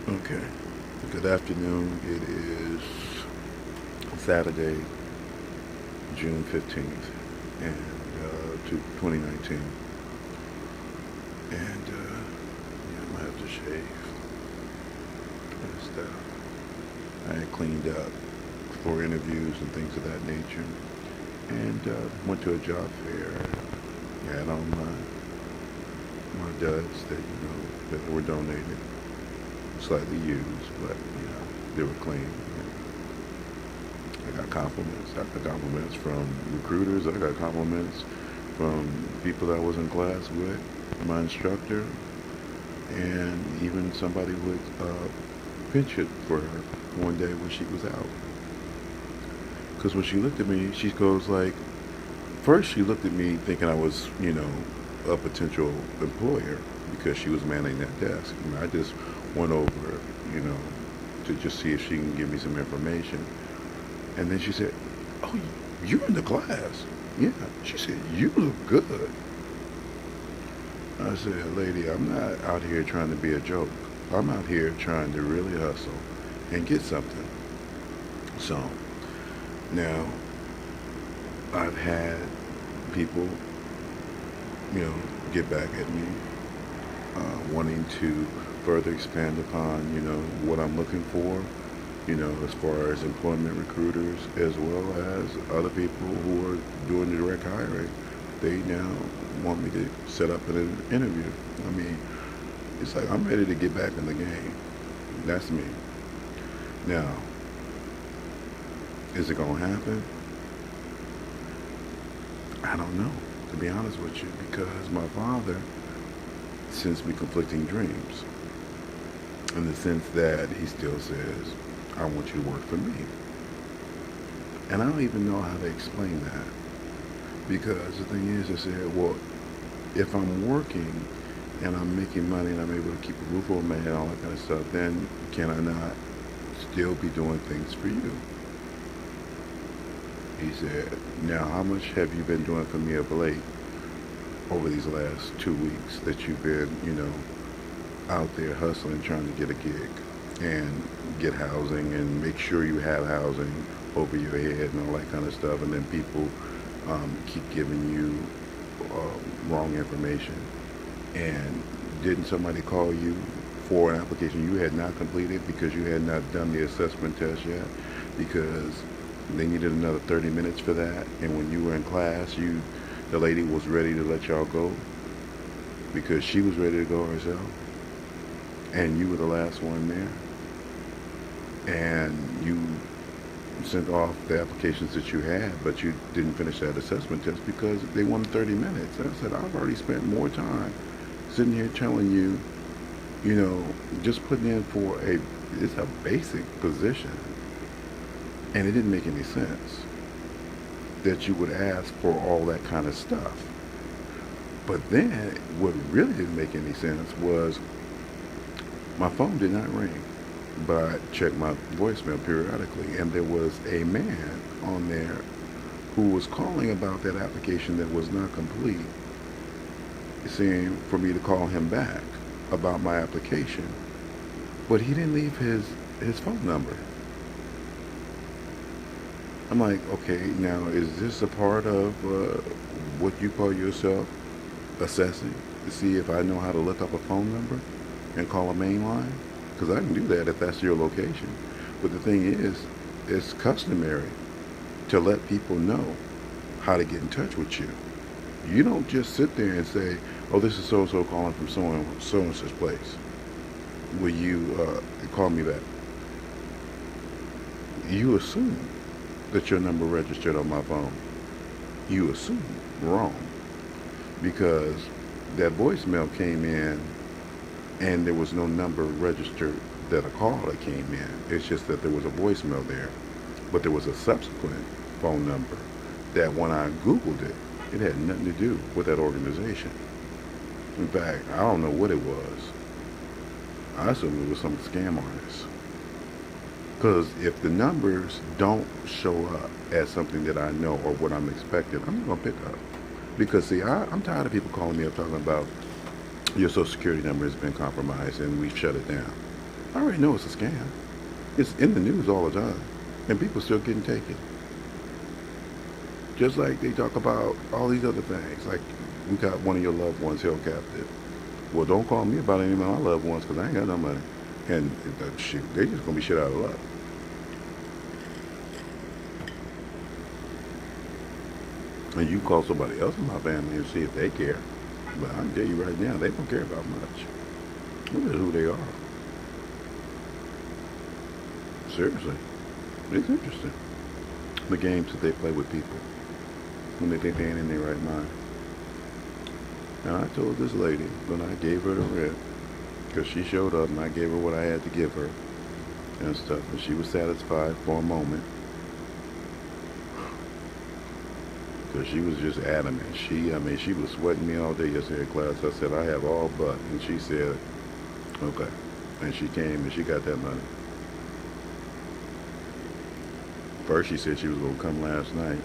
Okay. Good afternoon. It is Saturday, June 15th, and 2019. And yeah, I'm gonna have to shave and stuff. I had cleaned up for interviews and things of that nature, and went to a job fair. Had on my duds that that were donated, slightly used, but they were clean. I got compliments. I got compliments from recruiters. I got compliments from people that I was in class with, my instructor, and even somebody would pinch it for her one day when she was out. Because when she looked at me, she goes like, first she looked at me thinking I was, a potential employer because she was manning that desk. And I just went over, you know, to just see if she can give me some information. And then she said, "Oh, you're in the class." Yeah. She said, "You look good." I said, "Lady, I'm not out here trying to be a joke. I'm out here trying to really hustle and get something." So now I've had people, you know, get back at me, wanting to further expand upon, what I'm looking for, as far as employment recruiters as well as other people who are doing direct hiring. They now want me to set up an interview. I mean, it's like I'm ready to get back in the game. That's me. Now, is it going to happen? I don't know, to be honest with you, because my father sends me conflicting dreams in the sense that he still says, "I want you to work for me." And I don't even know how to explain that. Because the thing is, I said, well, if I'm working and I'm making money and I'm able to keep a roof over my head and all that kind of stuff, then can I not still be doing things for you? He said, now how much have you been doing for me of late over these last 2 weeks that you've been, out there hustling trying to get a gig and get housing and make sure you have housing over your head and all that kind of stuff, and then people keep giving you wrong information. And didn't somebody call you for an application you had not completed because you had not done the assessment test yet? Because they needed another 30 minutes for that, and when you were in class, the lady was ready to let y'all go because she was ready to go herself, and you were the last one there, and you sent off the applications that you had, but you didn't finish that assessment test because they wanted 30 minutes. And I said, I've already spent more time sitting here telling you, you know, just putting in for it's a basic position. And it didn't make any sense that you would ask for all that kind of stuff. But then what really didn't make any sense was my phone did not ring, but I checked my voicemail periodically, and there was a man on there who was calling about that application that was not complete, saying for me to call him back about my application. But he didn't leave his phone number. I'm like, okay, now is this a part of what you call yourself assessing to see if I know how to look up a phone number and call a main line? Because I can do that if that's your location. But the thing is, it's customary to let people know how to get in touch with you. You don't just sit there and say, "Oh, this is so and so calling from so and so's place. Will you call me back?" You assume that your number registered on my phone. You assume wrong because that voicemail came in and there was no number registered that a call that came in. It's just that there was a voicemail there, but there was a subsequent phone number that when I Googled it, it had nothing to do with that organization. In fact, I don't know what it was. I assume it was some scam artist. Because if the numbers don't show up as something that I know or what I'm expecting, I'm not going to pick up. Because, see, I'm tired of people calling me up talking about your social security number has been compromised and we've shut it down. I already know it's a scam. It's in the news all the time, and people still getting taken. Just like they talk about all these other things, like we got one of your loved ones held captive. Well, don't call me about any of my loved ones because I ain't got no money. And shoot, they just gonna be shit out of luck. And you call somebody else in my family and see if they care. But I can tell you right now, they don't care about much. Look at who they are. Seriously, it's interesting. The games that they play with people when they think they ain't in their right mind. And I told this lady when I gave her the rent, because she showed up and I gave her what I had to give her and stuff, and she was satisfied for a moment. Because she was just adamant. She was sweating me all day yesterday in class. I said, I have all but. And she said, okay. And she came and she got that money. First she said she was going to come last night.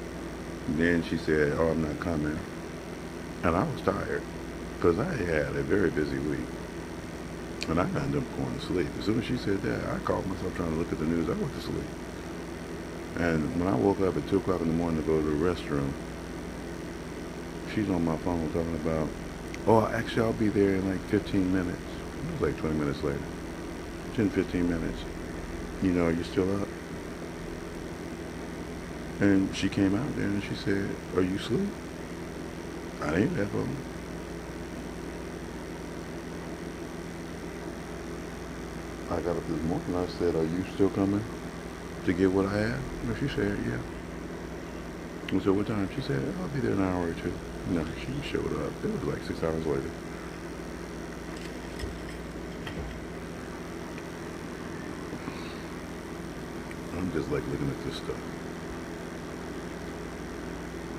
And then she said, oh, I'm not coming. And I was tired because I had a very busy week. And I ended up going to sleep. As soon as she said that, I called myself trying to look at the news. I went to sleep. And when I woke up at 2 o'clock in the morning to go to the restroom, she's on my phone talking about, oh, actually I'll be there in like 15 minutes. It was like 20 minutes later. 10, 15 minutes. You know, are you still up? And she came out there and she said, are you asleep? I ain't that phone. I got up this morning and I said, are you still coming to get what I have? And she said, yeah. And so what time? She said, I'll be there in an hour or two. No, she showed up. It was like 6 hours later. I'm just like looking at this stuff.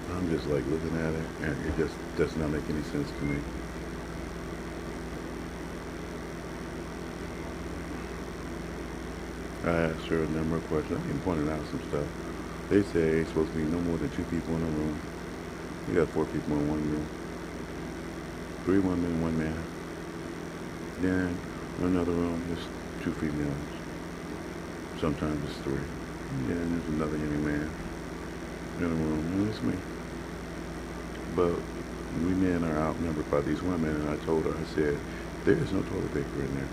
I'm just like looking at it and it just does not make any sense to me. I asked her a number of questions. I even pointed out some stuff. They say it's supposed to be no more than 2 people in a room. You got 4 people in one room. 3 women and 1 man. Then another room is 2 females. Sometimes it's 3. And then there's another young man in a room, and it's me. But we men are outnumbered by these women, and I told her, I said, there is no toilet paper in there.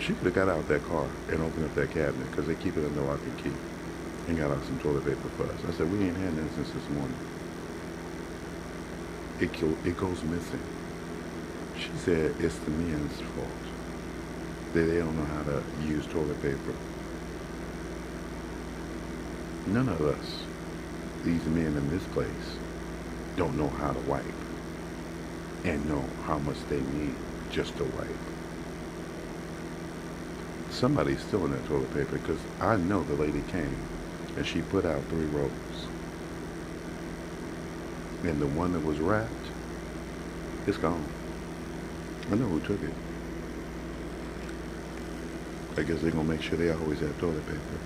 She could have got out that car and opened up that cabinet, because they keep it under lock and key, and got out some toilet paper for us. I said, we ain't had none since this morning. It goes missing. She said, it's the men's fault. They don't know how to use toilet paper. None of us, these men in this place, don't know how to wipe and know how much they need just to wipe. Somebody's stealing that toilet paper because I know the lady came and she put out 3 rolls. And the one that was wrapped, it's gone. I know who took it. I guess they're going to make sure they always have toilet paper.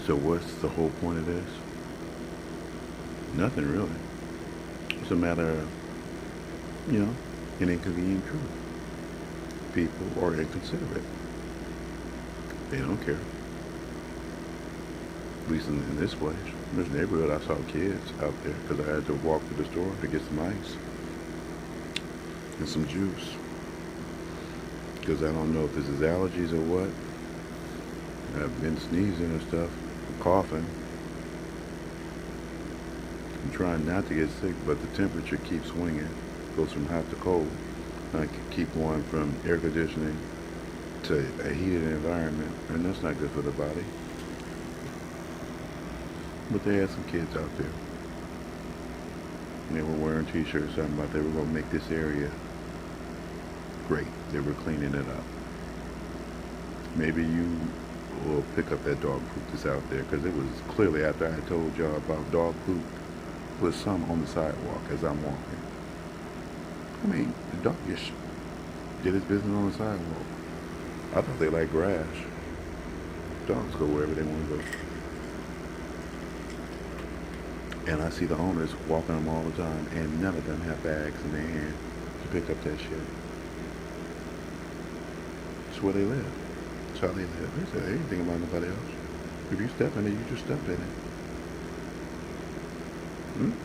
So what's the whole point of this? Nothing really. It's a matter of, an inconvenient truth. People are inconsiderate. They don't care. At least in this place. In this neighborhood, I saw kids out there because I had to walk to the store to get some ice and some juice. Because I don't know if this is allergies or what. I've been sneezing and stuff, coughing. I'm trying not to get sick, but the temperature keeps swinging. Goes from hot to cold. I keep going from air conditioning to a heated environment, and that's not good for the body. But they had some kids out there. And they were wearing t-shirts talking about they were going to make this area great. They were cleaning it up. Maybe you will pick up that dog poop that's out there, because it was clearly, after I told y'all about dog poop, was some on the sidewalk as I'm walking. I mean, the dog just did his business on the sidewalk. I thought they liked grass. Dogs go wherever they want to go. And I see the owners walking them all the time, and none of them have bags in their hand to pick up that shit. It's where they live. It's how they live. They say anything about nobody else. If you step in it, you just step in it.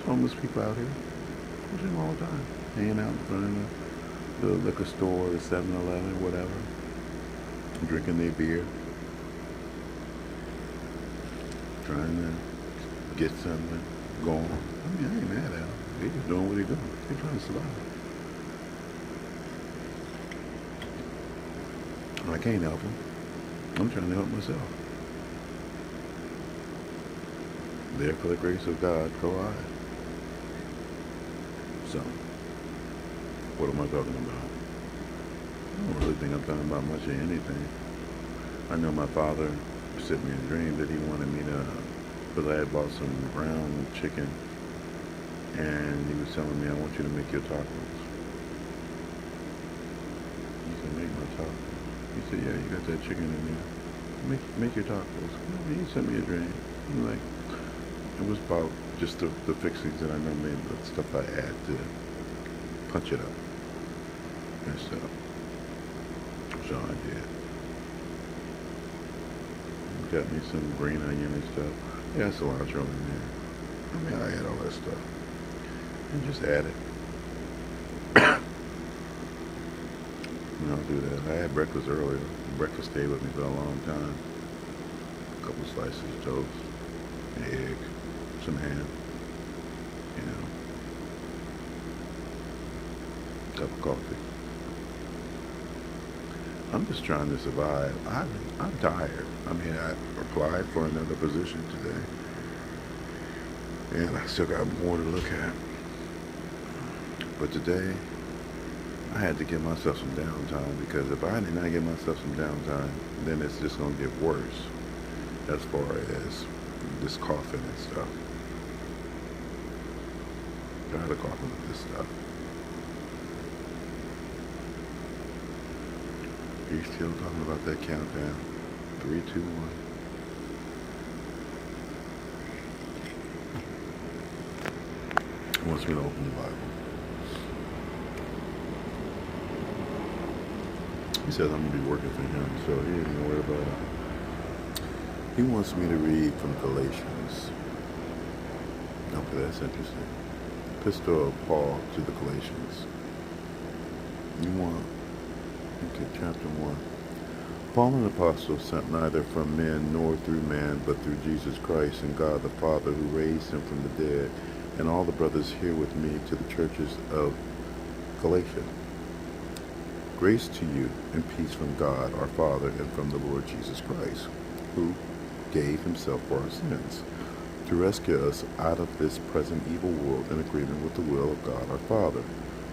Homeless people out here. I see them all the time. Hanging out in front of the liquor store, the 7-Eleven, whatever. Drinking their beer. Trying to get something going. I mean, I ain't mad at them. They just doing what they doing. They trying to survive. I can't help them. I'm trying to help myself. There for the grace of God, go I. So, what am I talking about? I don't really think I'm talking about much of anything. I know my father sent me a dream that he wanted me to, because I had bought some ground chicken, and he was telling me, I want you to make your tacos. He said, make my tacos. He said, yeah, you got that chicken in there. Make your tacos. He sent me a dream. Like, it was about just the fixings that I know made, the stuff I add to punch it up and stuff. So I did. Got me some green onion and stuff. Yeah, cilantro in there. I mean, I had all that stuff. And just add it. And I'll do that. I had breakfast earlier. Breakfast stayed with me for a long time. A couple slices of toast, an egg, some ham, you know, cup of coffee. I'm just trying to survive. I'm tired. I mean, I applied for another position today, and I still got more to look at. But today, I had to give myself some downtime, because if I did not give myself some downtime, then it's just going to get worse as far as this coughing and stuff. Tired of coughing with this stuff. Are you still talking about that countdown? 3, 2, 1. He wants me to open the Bible. He says I'm going to be working for him, so he ain't going to worry about it. He wants me to read from Galatians. Okay, that's interesting. Epistle of Paul to the Galatians. You want... Okay, chapter 1. Paul, an apostle, sent neither from men nor through man, but through Jesus Christ and God the Father, who raised him from the dead, and all the brothers here with me, to the churches of Galatia. Grace to you and peace from God our Father and from the Lord Jesus Christ, who gave himself for our sins, to rescue us out of this present evil world in agreement with the will of God our Father,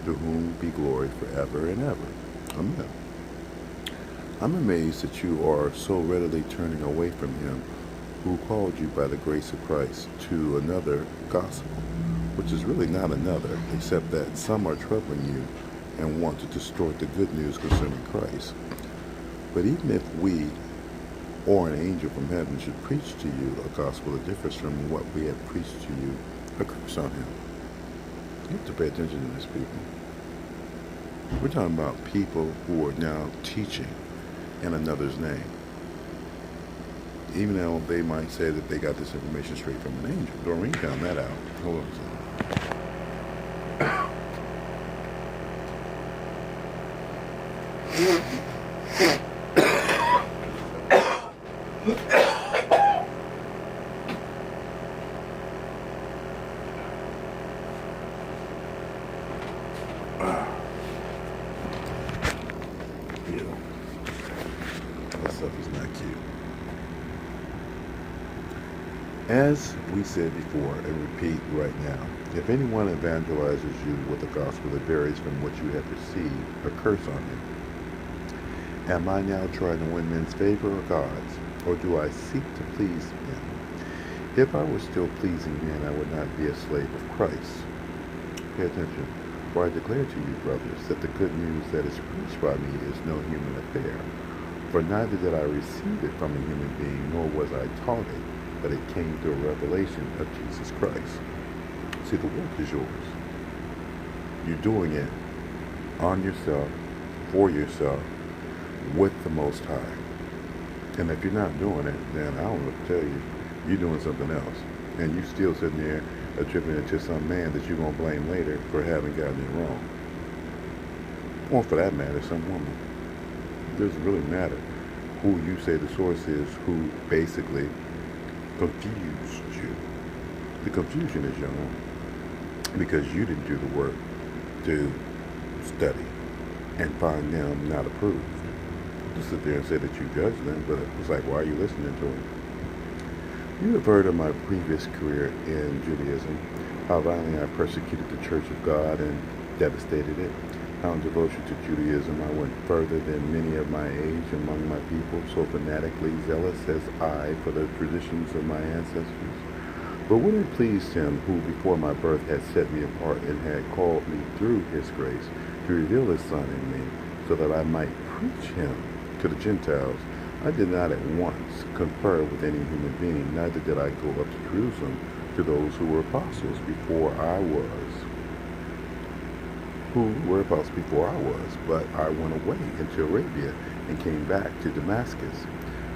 to whom be glory forever and ever. Amen. I'm amazed that you are so readily turning away from him who called you by the grace of Christ to another gospel, which is really not another, except that some are troubling you and want to distort the good news concerning Christ. But even if we or an angel from heaven should preach to you a gospel that differs from what we have preached to you, a curse on him. You have to pay attention to this, people. We're talking about people who are now teaching in another's name. Even though they might say that they got this information straight from an angel. Doreen found that out. Hold on a second. That stuff is not cute. As we said before and repeat right now, if anyone evangelizes you with a gospel that varies from what you have received, a curse on him. Am I now trying to win men's favor or God's, or do I seek to please men? If I were still pleasing men, I would not be a slave of Christ. Pay attention, for I declare to you, brothers, that the good news that is preached by me is no human affair. For neither did I receive it from a human being, nor was I taught it, but it came through a revelation of Jesus Christ. See, the work is yours. You're doing it on yourself, for yourself, with the Most High. And if you're not doing it, then I don't know what to tell you. You're doing something else. And you still sitting there attributing it to some man that you're going to blame later for having gotten it wrong. Or for that matter, some woman. It doesn't really matter who you say the source is, who basically confused you. The confusion is your own. Because you didn't do the work to study and find them not approved. To sit there and say that you judge them, but it's like, why are you listening to them? You have heard of my previous career in Judaism, how violently I persecuted the Church of God and devastated it. How in devotion to Judaism I went further than many of my age among my people, so fanatically zealous as I for the traditions of my ancestors. But when it pleased him, who before my birth had set me apart and had called me through his grace to reveal his Son in me, so that I might preach him to the Gentiles, I did not at once confer with any human being, neither did I go up to Jerusalem to those who were apostles before I was. But I went away into Arabia and came back to Damascus.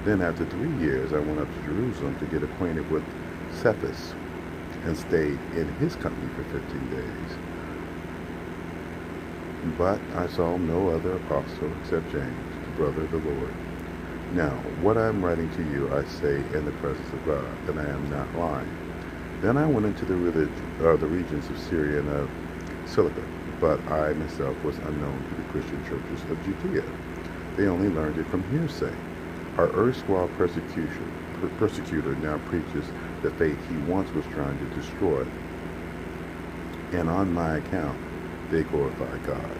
Then after 3 years I went up to Jerusalem to get acquainted with Cephas and stayed in his company for 15 days. But I saw no other apostle except James, the brother of the Lord. Now, what I am writing to you, I say in the presence of God, that I am not lying. Then I went into the regions of Syria and of Cilicia, but I myself was unknown to the Christian churches of Judea. They only learned it from hearsay. Our erstwhile persecutor now preaches the faith he once was trying to destroy, and on my account they glorify God.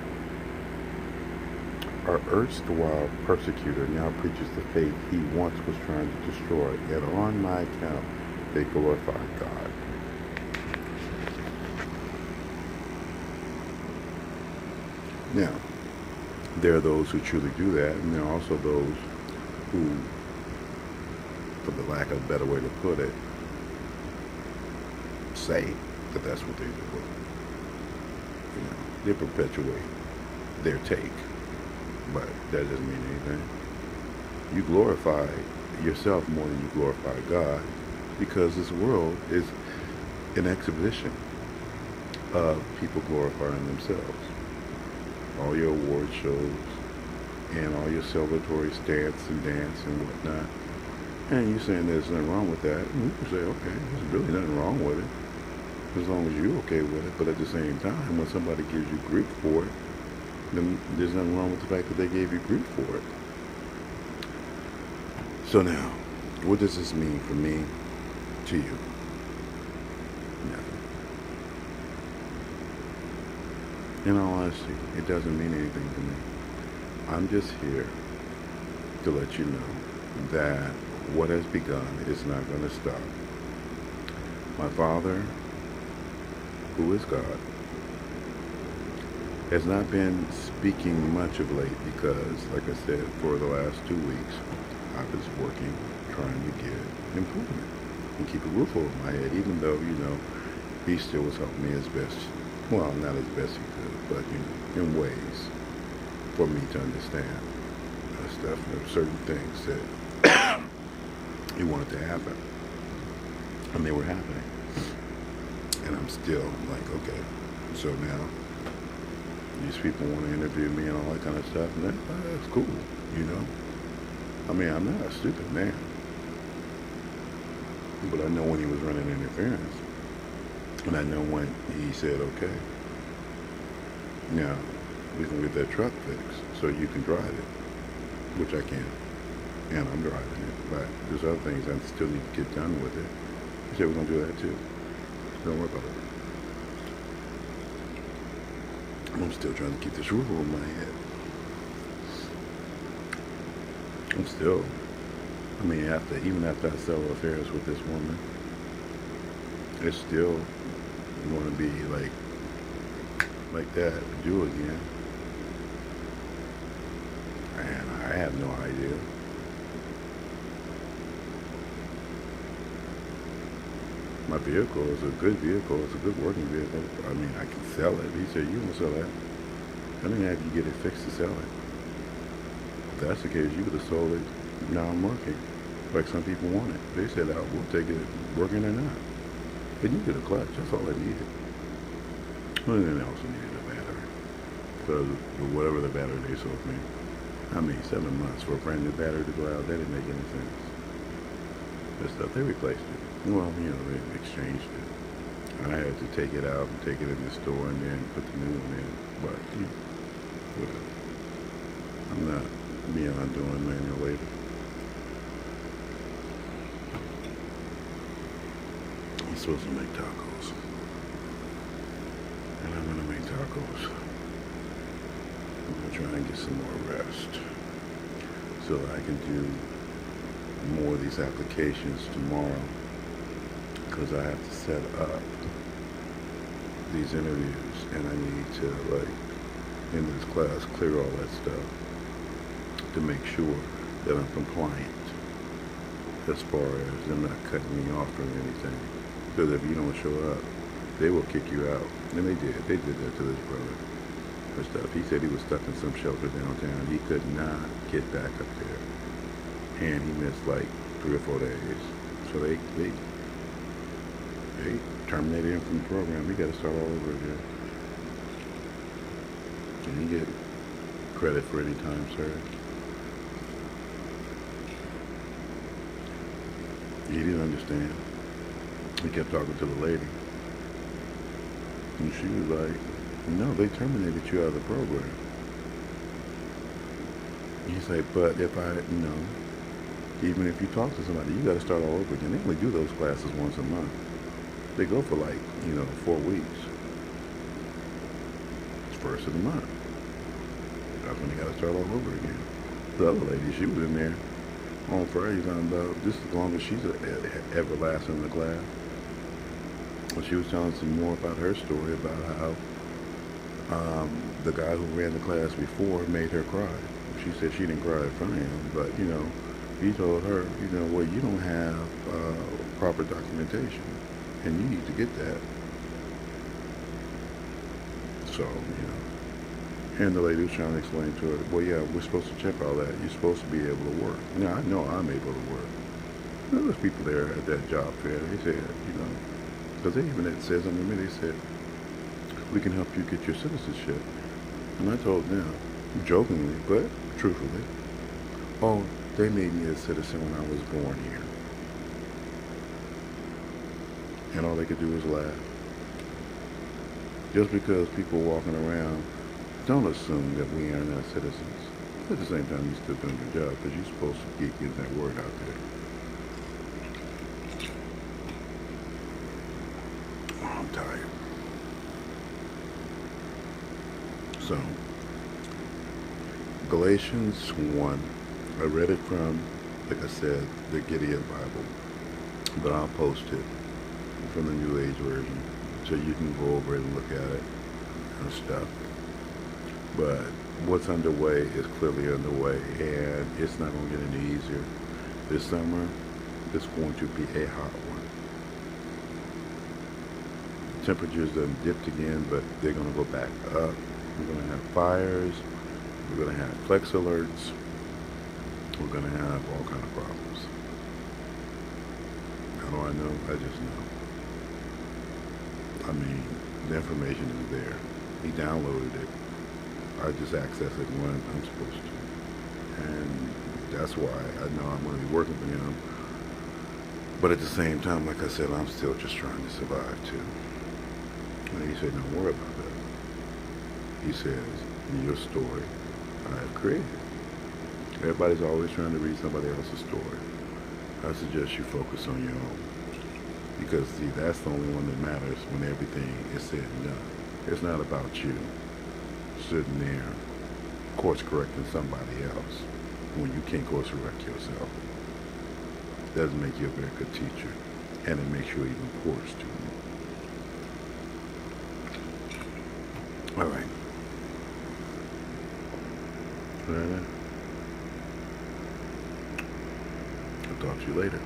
Our erstwhile persecutor now preaches the faith he once was trying to destroy, and on my account they glorify God. Now, there are those who truly do that, and there are also those who, for the lack of a better way to put it, say that that's what they do. You know, they perpetuate their take, but that doesn't mean anything. You glorify yourself more than you glorify God, because this world is an exhibition of people glorifying themselves. All your award shows and all your celebratory stance and dance and whatnot. And you saying there's nothing wrong with that. And we can say, okay, there's really nothing wrong with it, as long as you're okay with it. But at the same time, when somebody gives you grief for it, then there's nothing wrong with the fact that they gave you grief for it. So now, what does this mean for me to you? Nothing. In all honesty, it doesn't mean anything to me. I'm just here to let you know that what has begun is not going to stop. My Father, who is God, has not been speaking much of late because, like I said, for the last 2 weeks, I've been working, trying to get improvement and keep a roof over my head, even though, he still was helping me as best, well, not as best he could, but, in ways for me to understand stuff. There were certain things that he wanted to happen, and they were happening. And I'm still like, okay, so now these people want to interview me and all that kind of stuff, and that's cool, I mean, I'm not a stupid man, but I know when he was running interference, and I know when he said, okay, now we can get that truck fixed so you can drive it, which I can, and I'm driving it, but there's other things I still need to get done with it. He said, we're going to do that too. Don't worry about it. I'm still trying to keep this roof over my head. I'm still, even after I settle affairs with this woman, it's still going to be like that to do again. And I have no idea. My vehicle is a good vehicle. It's a good working vehicle. I mean, I can sell it. He said, you don't sell that. I didn't have you get it fixed to sell it. If that's the case, you could have sold it now I'm working. Like some people want it. They said, oh, we'll take it working or not. And you get a clutch. That's all I needed. And then I also needed a battery. So whatever the battery they sold me. I mean, 7 months for a brand new battery to go out, that didn't make any sense. That stuff, they replaced it. Well, they exchanged it. I had to take it out and take it in the store and then put the new one in. But, whatever. I'm not beyond doing manual labor. He's supposed to make tacos. And I'm going to make tacos. I'm going to try and get some more rest so that I can do more of these applications tomorrow, because I have to set up these interviews and I need to, in this class, clear all that stuff to make sure that I'm compliant as far as them not cutting me off from anything. Because if you don't show up, they will kick you out. And they did. They did that to this brother. And stuff. He said he was stuck in some shelter downtown. He could not get back up there. And he missed 3 or 4 days. So they terminated him from the program. He got to start all over again. Can he get credit for any time served? He didn't understand. He kept talking to the lady. And she was like, no, they terminated you out of the program. He's like, but if even if you talk to somebody, you got to start all over again. They only do those classes once a month. They go for 4 weeks. It's first of the month. That's when they got to start all over again. The other lady, she was in there on Friday talking about this is the longest she's ever lasted in the class. And she was telling some more about her story about how the guy who ran the class before made her cry. She said she didn't cry in front of him, but he told her, well, you don't have proper documentation, and you need to get that. So, and the lady was trying to explain to her, well, yeah, we're supposed to check all that. You're supposed to be able to work. Now, I know I'm able to work. There's people there at that job fair. They said, because it says under me, they said, we can help you get your citizenship. And I told them, jokingly, but truthfully, oh, they made me a citizen when I was born here. And all they could do was laugh. Just because people walking around, don't assume that we are not citizens. At the same time, you're still doing your job because you're supposed to keep getting that word out there. Oh, I'm tired. So, Galatians 1, I read it from, like I said, the Gideon Bible, but I'll post it from the New Age version so you can go over it and look at it and stuff. But what's underway is clearly underway, and it's not going to get any easier. This summer, it's going to be a hot one. Temperatures done dipped again, but they're going to go back up. We're going to have fires. We're going to have flex alerts. We're going to have all kind of problems. How do I know? I just know. I mean, the information is there. He downloaded it. I just access it when I'm supposed to. And that's why I know I'm going to be working for him. But at the same time, like I said, I'm still just trying to survive too. And he said, don't worry about that. He says, your story I have created. Everybody's always trying to read somebody else's story. I suggest you focus on your own. Because, see, that's the only one that matters when everything is said and done. It's not about you sitting there course correcting somebody else when you can't course correct yourself. It doesn't make you a very good teacher, and it makes you even poor student. All right. I'll talk to you later.